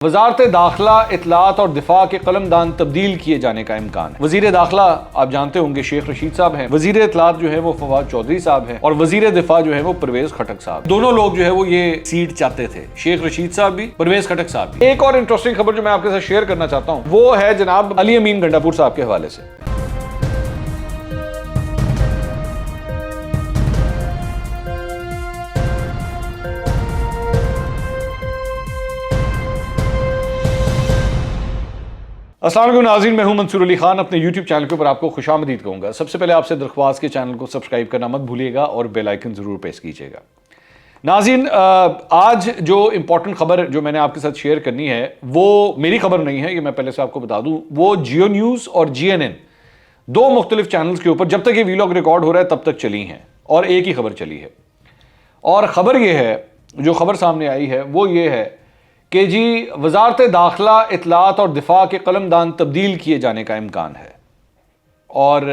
वजारत दाखिला इत्तलात और दिफा के कलमदान तब्दील किए जाने का इम्कान है। वजीर दाखिला आप जानते होंगे शेख रशीद साहब हैं, वजीर इत्तलात जो है वो फवाद चौधरी साहब हैं और वजीर दिफा जो है वो परवेज खटक साहब। दोनों लोग जो है वो ये सीट चाहते थे, शेख रशीद साहब भी, परवेज खटक साहब भी। एक और इंटरेस्टिंग खबर जो मैं आपके साथ शेयर करना चाहता हूँ वो है जनाब अली अमीन गंडापुर साहब के हवाले से। अस्सलाम वालेकुम नाज़रीन, मैं हूं मंसूर अली खान। अपने YouTube चैनल के ऊपर आपको खुशामदीद कहूँगा। सबसे पहले आपसे दरख्वास्त के चैनल को सब्सक्राइब करना मत भूलिएगा और बेल आइकन ज़रूर प्रेस कीजिएगा। नाज़रीन, आज जो इंपॉर्टेंट खबर जो मैंने आपके साथ शेयर करनी है वो मेरी खबर नहीं है, ये मैं पहले से आपको बता दूँ। वो जियो न्यूज़ और GNN दो मुख्तलिफ चैनल्स के ऊपर जब तक ये वीलॉग रिकॉर्ड हो रहा है तब तक चली हैं और एक ही खबर चली है। और ख़बर ये है, जो खबर सामने आई है वो ये है कि जी वजारत दाखिला इत्तलात और दिफा के कलमदान तब्दील किए जाने का इम्कान है। और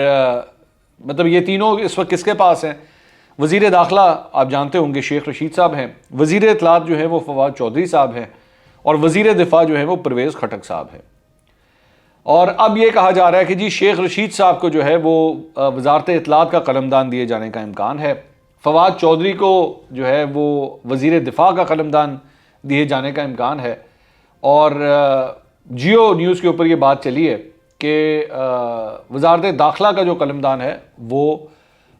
मतलब ये तीनों इस वक्त किसके पास हैं? वज़ीर दाखिला आप जानते होंगे शेख रशीद साहब हैं, वज़ीर इत्तलात जो है वो फवाद चौधरी साहब हैं और वज़ीर दिफा जो है वो परवेज खटक साहब हैं। और अब ये कहा जा रहा है कि जी शेख रशीद साहब को जो है वो वजारत इत्तलात का कलमदान दिए जाने का इम्कान है, फवाद चौधरी को जो है वो वज़ीर दिफा का कलमदान दिए जाने का इम्कान है। और जियो न्यूज़ के ऊपर ये बात चली है कि वजारत दाखिला का जो कलमदान है वो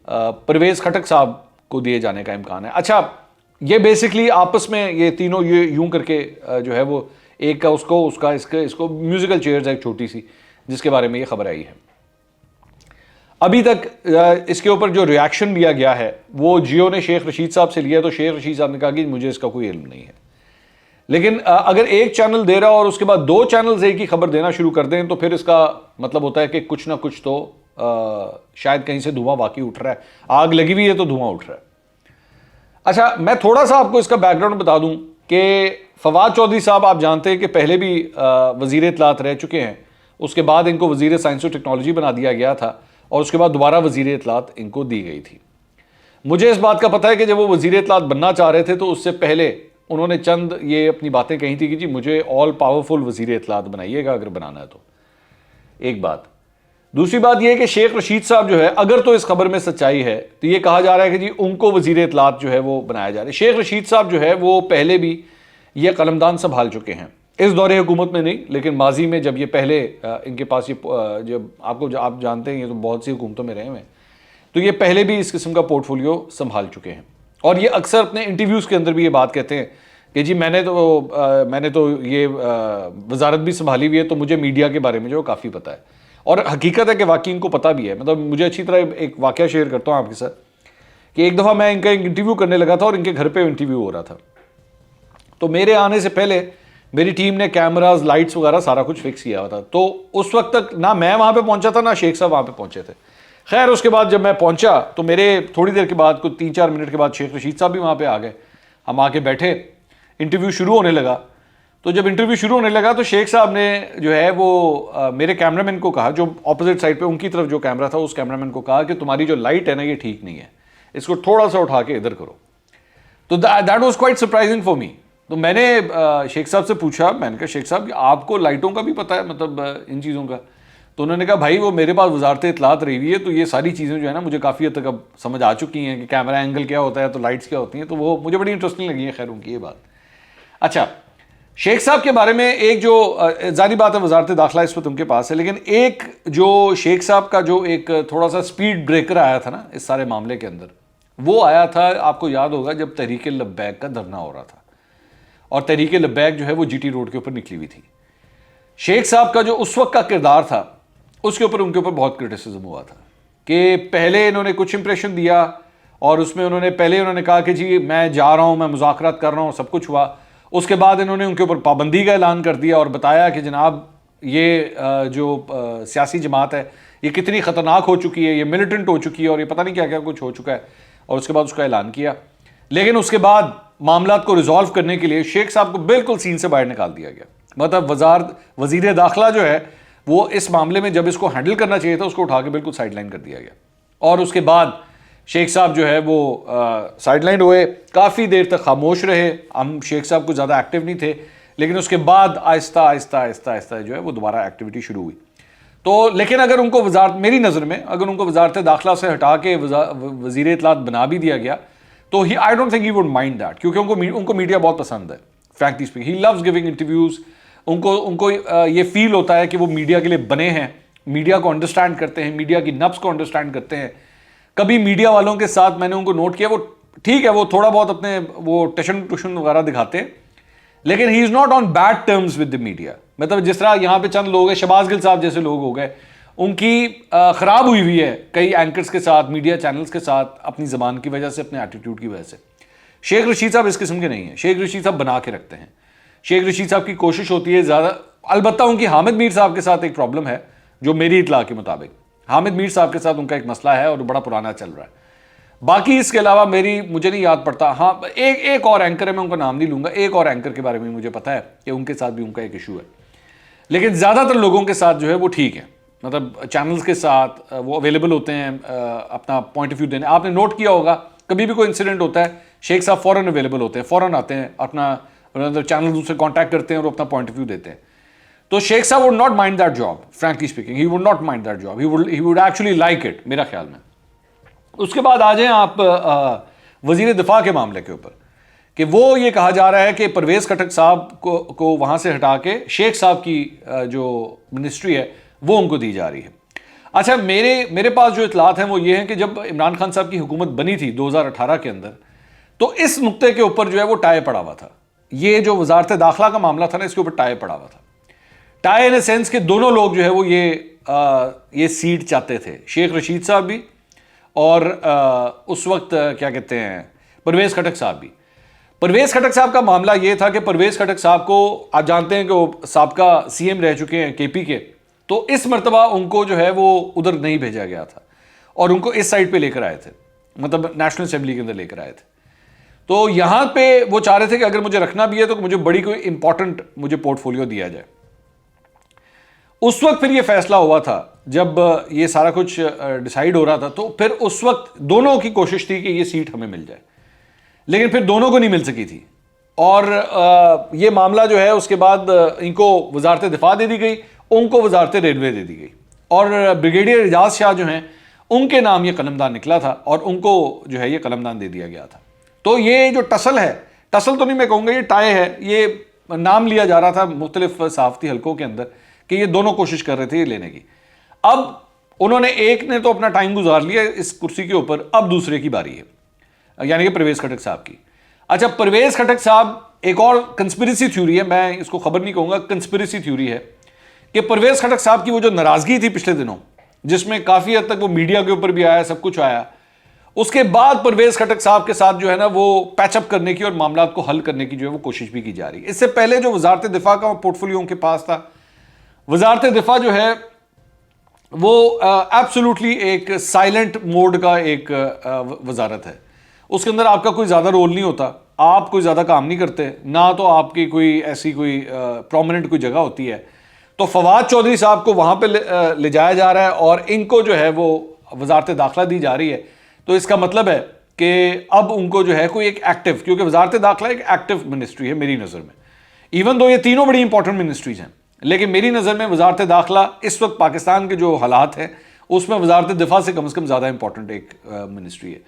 परवेज़ खटक साहब को दिए जाने का इम्कान है। अच्छा, ये बेसिकली आपस में ये तीनों ये यूं करके जो है वो एक का उसको उसका इसको म्यूज़िकल चेयर्स है एक छोटी सी, जिसके बारे में ये खबर आई है। अभी तक इसके ऊपर जो रिएक्शन लिया गया है वो जियो ने शेख रशीद साहब से लिया, तो शेख रशीद साहब ने कहा कि मुझे इसका कोई इल्म नहीं है। लेकिन अगर एक चैनल दे रहा और उसके बाद दो चैनल्स एक ही खबर देना शुरू कर दें तो फिर इसका मतलब होता है कि कुछ ना कुछ तो शायद कहीं से धुआं वाकई उठ रहा है, आग लगी हुई है तो धुआं उठ रहा है। अच्छा, मैं थोड़ा सा आपको इसका बैकग्राउंड बता दूं कि फवाद चौधरी साहब आप जानते हैं कि पहले भी वज़ीर इत्तलात रह चुके हैं, उसके बाद इनको वज़ीर साइंस और टेक्नोलॉजी बना दिया गया था और उसके बाद दोबारा वज़ीर इत्तलात इनको दी गई थी। मुझे इस बात का पता है कि जब वो वज़ीर इत्तलात बनना चाह रहे थे तो उससे पहले उन्होंने चंद ये अपनी बातें कही थी कि जी मुझे ऑल पावरफुल वज़ीर इत्तलात बनाइएगा अगर बनाना है तो। एक बात। दूसरी बात यह है कि शेख रशीद साहब जो है, अगर तो इस खबर में सच्चाई है तो ये कहा जा रहा है कि जी उनको वज़ीर इत्तलात जो है वो बनाया जा रहा है। शेख रशीद साहब जो है वो पहले भी ये कलमदान संभाल चुके हैं, इस दौरे हुकूमत में नहीं लेकिन माजी में जब ये पहले इनके पास ये जब आप जानते हैं ये तो बहुत सी हुकूमतों में रहे हुए हैं, तो ये पहले भी इस किस्म का पोर्टफोलियो संभाल चुके हैं। और ये अक्सर अपने इंटरव्यूज़ के अंदर भी ये बात कहते हैं कि जी मैंने तो ये वजारत भी संभाली हुई है तो मुझे मीडिया के बारे में जो काफ़ी पता है। और हकीकत है कि वाकई इनको पता भी है। मतलब मुझे अच्छी तरह एक वाक़या शेयर करता हूँ आपके साथ कि एक दफ़ा मैं इनका एक इंटरव्यू करने लगा था और इनके घर पर इंटरव्यू हो रहा था। तो मेरे आने से पहले मेरी टीम ने कैमराज, लाइट्स वगैरह सारा कुछ फिक्स किया हुआ था। तो उस वक्त तक ना मैं वहाँ पर पहुँचा था ना शेख साहब वहाँ पर पहुँचे थे। खैर उसके बाद जब मैं पहुंचा तो मेरे थोड़ी देर के बाद, कुछ 3-4 मिनट के बाद शेख रशीद साहब भी वहाँ पे आ गए। हम आके बैठे, इंटरव्यू शुरू होने लगा। तो जब इंटरव्यू शुरू होने लगा तो शेख साहब ने जो है वो मेरे कैमरामैन को कहा, जो ऑपोजिट साइड पे उनकी तरफ जो कैमरा था उस कैमरामैन को कहा कि तुम्हारी जो लाइट है ना ये ठीक नहीं है, इसको थोड़ा सा उठा के इधर करो। तो that was quite surprising for me. तो मैंने शेख साहब से पूछा, मैंने कहा शेख साहब आपको लाइटों का भी पता है, मतलब इन चीज़ों का? तो उन्होंने कहा भाई वो मेरे पास वजारत इत्तलात रही हुई है तो ये सारी चीज़ें जो है ना मुझे काफ़ी हद तक अब समझ आ चुकी हैं कि कैमरा एंगल क्या होता है तो लाइट्स क्या होती हैं, तो वो मुझे बड़ी इंटरेस्टिंग लगी है खैर उनकी ये बात। अच्छा, शेख साहब के बारे में एक जो जारी बात है वजारत दाखिला इस वक्त उनके पास है, लेकिन एक जो शेख साहब का जो एक थोड़ा सा स्पीड ब्रेकर आया था ना इस सारे मामले के अंदर, वो आया था आपको याद होगा जब तहरीक लब्बैक का धरना हो रहा था और तहरीक लब्बैक जो है वो GT रोड के ऊपर निकली हुई थी। शेख साहब का जो उस वक्त का किरदार था उसके ऊपर उनके ऊपर बहुत क्रिटिसिज्म हुआ था कि पहले इन्होंने कुछ इंप्रेशन दिया और उसमें उन्होंने कहा कि जी मैं जा रहा हूँ, मैं मुज़ाकरात कर रहा हूँ, सब कुछ हुआ। उसके बाद इन्होंने उनके ऊपर पाबंदी का ऐलान कर दिया और बताया कि जनाब ये जो सियासी जमात है ये कितनी ख़तरनाक हो चुकी है, ये मिलिटेंट हो चुकी है और ये पता नहीं क्या क्या कुछ हो चुका है, और उसके बाद उसका ऐलान किया। लेकिन उसके बाद मामला को रिजॉल्व करने के लिए शेख साहब को बिल्कुल सीन से बाहर निकाल दिया गया। मतलब वज़ीर दाखिला जो है वो इस मामले में जब इसको हैंडल करना चाहिए था उसको उठा के बिल्कुल साइडलाइन कर दिया गया और उसके बाद शेख साहब जो है वो साइडलाइन हुए, काफ़ी देर तक खामोश रहे। हम शेख साहब को ज़्यादा एक्टिव नहीं थे, लेकिन उसके बाद आहिस्ता आहिस्ता आहिस्ता आहिस्ता जो है वो दोबारा एक्टिविटी शुरू हुई। तो लेकिन अगर उनको वजारत, मेरी नज़र में अगर उनको वजारत दाखिला से हटा के वज़ीर इत्तलात बना भी दिया गया तो ही, I don't think he would mind that, क्योंकि उनको मीडिया बहुत पसंद है। Frankly speaking, he loves giving interviews. उनको ये फील होता है कि वो मीडिया के लिए बने हैं, मीडिया को अंडरस्टैंड करते हैं, मीडिया की नब्ज़ को अंडरस्टैंड करते हैं। कभी मीडिया वालों के साथ मैंने उनको नोट किया, वो ठीक है, वो थोड़ा बहुत अपने वो टशन वगैरह दिखाते हैं, लेकिन he is not on bad terms with the media. मतलब जिस तरह यहाँ पे चंद लोग हैं, शहबाज गिल साहब जैसे लोग हो गए, उनकी ख़राब हुई है कई एंकर्स के साथ, मीडिया चैनल्स के साथ, अपनी ज़बान की वजह से, अपने एटीट्यूड की वजह से। शेख रशीद साहब इस किस्म के नहीं हैं। शेख रशीद साहब बना के रखते हैं। शेख रशीद साहब की कोशिश होती है ज़्यादा, अलबत्ता उनकी हामिद मीर साहब के साथ एक प्रॉब्लम है, जो मेरी इतला के मुताबिक हामिद मीर साहब के साथ उनका एक मसला है और बड़ा पुराना चल रहा है। बाकी इसके अलावा मुझे नहीं याद पड़ता। हाँ, एक और एंकर है, मैं उनका नाम नहीं लूँगा, एक और एंकर के बारे में मुझे पता है कि उनके साथ भी उनका एक इशू है, लेकिन ज़्यादातर लोगों के साथ जो है वो ठीक है। मतलब चैनल्स के साथ वो अवेलेबल होते हैं अपना पॉइंट ऑफ व्यू देने। आपने नोट किया होगा, कभी भी कोई इंसिडेंट होता है, शेख साहब फ़ौरन अवेलेबल होते हैं, फ़ौरन आते हैं, अपना मतलब चैनल से कॉन्टैक्ट करते हैं और अपना पॉइंट ऑफ व्यू देते हैं। तो शेख साहब would not mind that job, frankly speaking, he would not mind that job, he would actually like it, मेरा ख्याल में। उसके बाद आ जाएं आप वज़ीर दिफा के मामले के ऊपर, कि वो ये कहा जा रहा है कि परवेज़ खटक साहब को वहाँ से हटा के शेख साहब की जो मिनिस्ट्री है वो उनको दी जा रही है। अच्छा, मेरे पास जो इतलात हैं वो ये हैं कि जब इमरान खान साहब की हुकूमत बनी थी 2018 के अंदर, तो इस नुक्ते के ऊपर जो है वो टाई पड़ा हुआ था। ये जो वजारत दाखिला का मामला था ना, इसके ऊपर टाई पड़ा हुआ था। टाई इन ए सेंस कि दोनों लोग जो है वो ये सीट चाहते थे, शेख रशीद साहब भी और उस वक्त क्या कहते हैं परवेज़ खटक साहब भी। परवेज़ खटक साहब का मामला ये था कि परवेज़ खटक साहब को आप जानते हैं कि वो साबका सीएम रह चुके हैं केपी के, तो इस मरतबा उनको जो है वो उधर नहीं भेजा गया था और उनको इस साइड पे लेकर आए थे, मतलब नेशनल असेंबली के अंदर लेकर आए थे। तो यहाँ पे वो चाह रहे थे कि अगर मुझे रखना भी है तो मुझे बड़ी कोई इंपॉर्टेंट मुझे पोर्टफोलियो दिया जाए। उस वक्त फिर ये फैसला हुआ था, जब ये सारा कुछ डिसाइड हो रहा था, तो फिर उस वक्त दोनों की कोशिश थी कि ये सीट हमें मिल जाए, लेकिन फिर दोनों को नहीं मिल सकी थी। और ये मामला जो है उसके बाद इनको वजारत दिफा दे दी गई, उनको वजारत रेलवे दे दी गई, और ब्रिगेडियर एजाज शाह जो हैं उनके नाम ये कलमदान निकला था और उनको जो है ये कलमदान दे दिया गया था। तो ये जो टसल है, टसल तो नहीं मैं कहूँगा, ये टाई है, ये नाम लिया जा रहा था मुख्तलिफ सहाफ़ती हलकों के अंदर कि ये दोनों कोशिश कर रहे थे ये लेने की। अब उन्होंने, एक ने तो अपना टाइम गुजार लिया इस कुर्सी के ऊपर, अब दूसरे की बारी है, यानी कि परवेज़ खटक साहब की। अच्छा, परवेज़ खटक साहब, एक और कंस्पिरेसी थ्योरी है, मैं इसको खबर नहीं कहूँगा, कंस्पिरेसी थ्योरी है कि परवेज़ खटक साहब की वो जो नाराज़गी थी पिछले दिनों, जिसमें काफ़ी हद तक वो मीडिया के ऊपर भी आया, सब कुछ आया, उसके बाद परवेज़ खटक साहब के साथ जो है ना वो पैचअप करने की और मामला को हल करने की जो है वो कोशिश भी की जा रही है। इससे पहले जो वजारत दिफा का पोर्टफोलियो उनके पास था, वजारत दिफा जो है वो एब्सोल्युटली एक साइलेंट मोड का एक वजारत है। उसके अंदर आपका कोई ज़्यादा रोल नहीं होता, आप कोई ज़्यादा काम नहीं करते, ना तो आपकी कोई ऐसी कोई प्रोमिनेंट कोई जगह होती है। तो फवाद चौधरी साहब को वहाँ पे ले जाया जा रहा है और इनको जो है वो वजारत दाखिला दी जा रही है। तो इसका मतलब है कि अब उनको जो है कोई एक एक्टिव, क्योंकि वजारत दाखिला एक एक्टिव मिनिस्ट्री है मेरी नज़र में, इवन दो ये तीनों बड़ी इंपॉर्टेंट मिनिस्ट्रीज हैं, लेकिन मेरी नज़र में वजारत दाखिला इस वक्त पाकिस्तान के जो हालात हैं उसमें वजारत दिफा से कम ज़्यादा इंपॉर्टेंट एक मिनिस्ट्री है।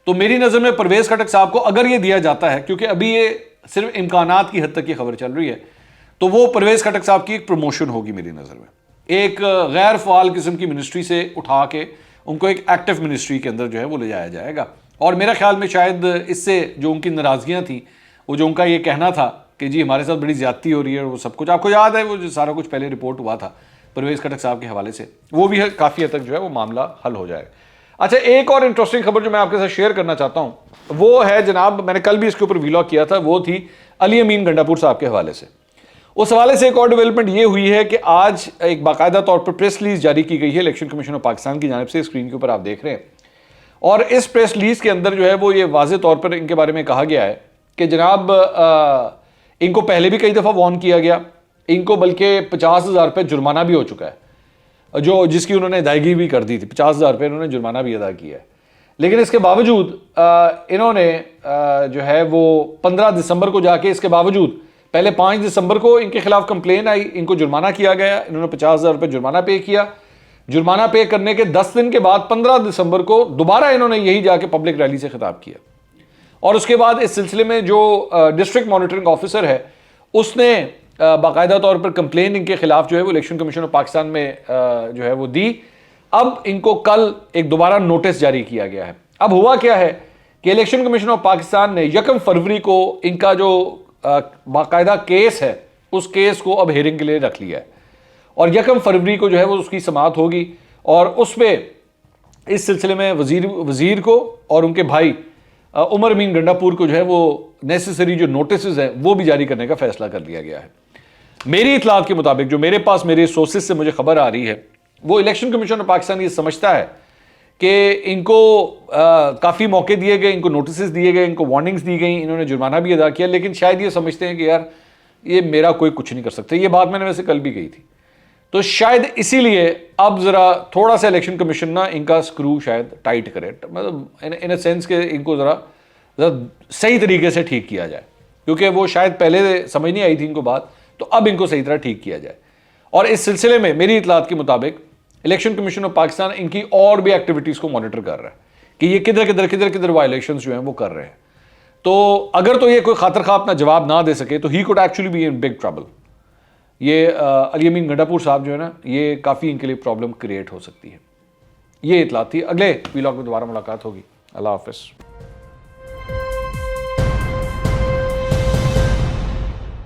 तो मेरी नज़र में परवेज़ खटक साहब को अगर ये दिया जाता है, क्योंकि अभी ये सिर्फ इम्कानात की हद तक ये खबर चल रही है, तो वो परवेज़ खटक साहब की एक प्रमोशन होगी मेरी नज़र में, एक गैर फ़ाल किस्म की मिनिस्ट्री से उठा के उनको एक एक्टिव मिनिस्ट्री के अंदर जो है वो ले जाया जाएगा। और मेरा ख्याल में शायद इससे जो उनकी नाराज़गियाँ थी, वो जो उनका ये कहना था कि जी हमारे साथ बड़ी ज़्यादती हो रही है, और वो सब कुछ आपको याद है, वो जो सारा कुछ पहले रिपोर्ट हुआ था परवेज़ खटक साहब के हवाले से, वो भी है काफ़ी हद तक जो है वो मामला हल हो जाएगा। अच्छा, एक और इंटरेस्टिंग खबर जो मैं आपके साथ शेयर करना चाहता हूँ वो है जनाब, मैंने कल भी इसके ऊपर व्लॉग किया था, वो थी अली अमीन गंडापुर साहब के हवाले से। उस हवाले से एक और डेवलपमेंट ये हुई है कि आज एक बाकायदा तौर पर प्रेस रिलीज जारी की गई है इलेक्शन कमीशन ऑफ पाकिस्तान की जानिब से, स्क्रीन के ऊपर आप देख रहे हैं। और इस प्रेस रिलीज के अंदर जो है वो ये वाज़े तौर पर इनके बारे में कहा गया है कि जनाब इनको पहले भी कई दफ़ा वार्न किया गया, इनको बल्कि 50,000 रुपये जुर्माना भी हो चुका है, जो जिसकी उन्होंने अदायगी भी कर दी थी, 50,000 रुपये इन्होंने जुर्माना भी अदा किया है। लेकिन इसके बावजूद इन्होंने जो है वो 15 दिसंबर को जाके इसके बावजूद पहले 5 दिसंबर को इनके खिलाफ कंप्लेन आई, इनको जुर्माना किया गया, इन्होंने 50,000 रुपये जुर्माना पे किया। जुर्माना पे करने के 10 दिन के बाद 15 दिसंबर को दोबारा इन्होंने यही जाके पब्लिक रैली से खिताब किया। और उसके बाद इस सिलसिले में जो डिस्ट्रिक्ट मॉनिटरिंग ऑफिसर है उसने बाकायदा तौर पर कंप्लेन इनके खिलाफ जो है वो इलेक्शन कमीशन ऑफ पाकिस्तान में जो है वो दी। अब इनको कल एक दोबारा नोटिस जारी किया गया है। अब हुआ क्या है कि इलेक्शन कमीशन ऑफ पाकिस्तान ने 1 फरवरी को इनका जो बाकायदा केस है उस केस को अब हेयरिंग के लिए रख लिया है और 1 फरवरी को जो है वो उसकी समाअत होगी और उसमें इस सिलसिले में वजीर को और उनके भाई उमर अमीन गंडापुर को जो है वो नेसेसरी जो नोटिस हैं वो भी जारी करने का फैसला कर लिया गया है। मेरी इतलात के मुताबिक जो मेरे पास मेरे सोर्सेज से मुझे खबर आ रही है वो इलेक्शन कमीशन ऑफ पाकिस्तान ये समझता है कि इनको काफ़ी मौके दिए गए, इनको नोटिस दिए गए, इनको वार्निंग्स दी गई, इन्होंने जुर्माना भी अदा किया, लेकिन शायद ये समझते हैं कि यार ये मेरा कोई कुछ नहीं कर सकता। ये बात मैंने वैसे कल भी कही थी। तो शायद इसीलिए अब ज़रा थोड़ा सा इलेक्शन कमीशन ना इनका स्क्रू शायद टाइट करे, मतलब इन अ सेंस के इनको ज़रा सही तरीके से ठीक किया जाए, क्योंकि वो शायद पहले समझ नहीं आई थी इनको बात, तो अब इनको सही तरह ठीक किया जाए। और इस सिलसिले में मेरी इतलात के मुताबिक इलेक्शन कमीशन ऑफ पाकिस्तान इनकी और भी एक्टिविटीज़ को मॉनिटर कर रहा है कि ये किधर वायलेशंस जो हैं वो कर रहे हैं। तो अगर तो ये कोई खातर खा अपना जवाब ना दे सके तो he could actually be in big trouble. ये अली अमीन गंडापुर साहब जो है ना, ये काफ़ी इनके लिए प्रॉब्लम क्रिएट हो सकती है। ये इतलात थी। अगले वीलॉग में दोबारा मुलाकात होगी। अल्लाह हाफ़िज़।